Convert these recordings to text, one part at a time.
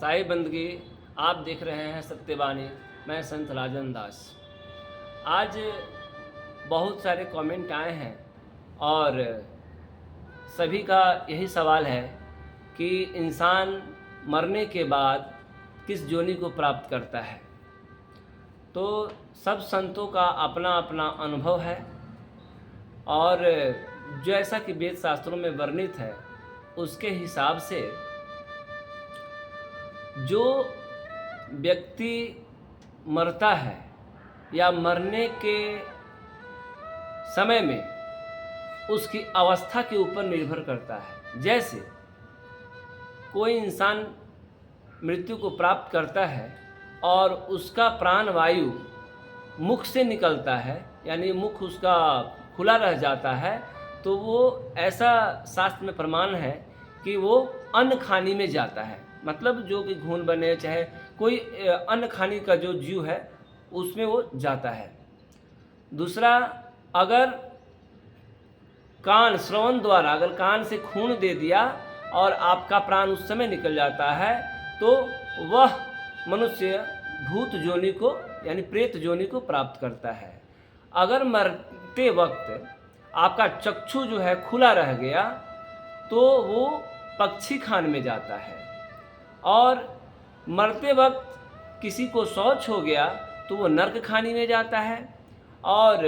साहिब बंदगी। आप देख रहे हैं सत्यवाणी। मैं संत राजन दास। आज बहुत सारे कमेंट आए हैं और सभी का यही सवाल है कि इंसान मरने के बाद किस योनि को प्राप्त करता है। तो सब संतों का अपना अपना अनुभव है और जैसा कि वेद शास्त्रों में वर्णित है उसके हिसाब से जो व्यक्ति मरता है या मरने के समय में उसकी अवस्था के ऊपर निर्भर करता है। जैसे कोई इंसान मृत्यु को प्राप्त करता है और उसका प्राण वायु मुख से निकलता है, यानी मुख उसका खुला रह जाता है, तो वो ऐसा शास्त्र में प्रमाण है कि वो अन्न खानी में जाता है। मतलब जो कि घून बने चाहे कोई अन्न खानी का जो जीव है उसमें वो जाता है। दूसरा, अगर कान श्रवण द्वारा अगर कान से खून दे दिया और आपका प्राण उस समय निकल जाता है तो वह मनुष्य भूत योनि को यानी प्रेत योनि को प्राप्त करता है। अगर मरते वक्त आपका चक्षु जो है खुला रह गया तो वो पक्षी खान में जाता है। और मरते वक्त किसी को शौच हो गया तो वो नर्क खानी में जाता है। और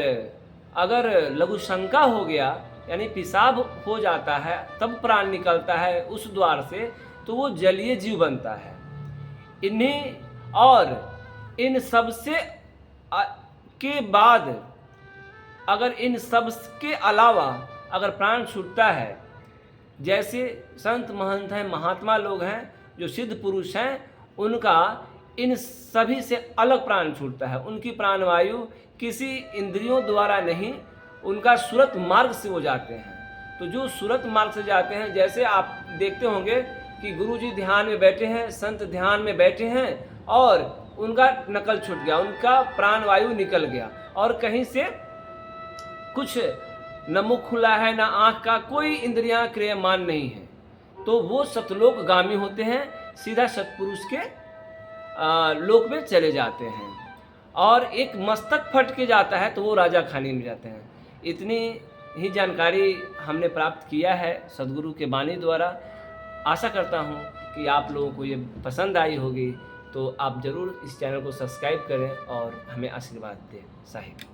अगर लघु शंका हो गया यानी पेशाब हो जाता है तब प्राण निकलता है उस द्वार से, तो वो जलीय जीव बनता है। इन्हीं और इन सब से के बाद अगर इन सब के अलावा अगर प्राण छूटता है, जैसे संत महंत हैं, महात्मा लोग हैं, जो सिद्ध पुरुष हैं, उनका इन सभी से अलग प्राण छूटता है। उनकी प्राणवायु किसी इंद्रियों द्वारा नहीं, उनका सुरत मार्ग से वो जाते हैं। तो जो सुरत मार्ग से जाते हैं, जैसे आप देखते होंगे कि गुरुजी ध्यान में बैठे हैं, संत ध्यान में बैठे हैं और उनका नकल छूट गया, उनका प्राणवायु निकल गया और कहीं से कुछ न मुख खुला है न आँख का कोई इंद्रियां क्रियमान नहीं है, तो वो सतलोकगामी होते हैं, सीधा सतपुरुष के लोक में चले जाते हैं। और एक मस्तक फट के जाता है तो वो राजा खानी में जाते हैं। इतनी ही जानकारी हमने प्राप्त किया है सद्गुरु के वाणी द्वारा। आशा करता हूँ कि आप लोगों को ये पसंद आई होगी, तो आप ज़रूर इस चैनल को सब्सक्राइब करें और हमें आशीर्वाद दें। साहिब।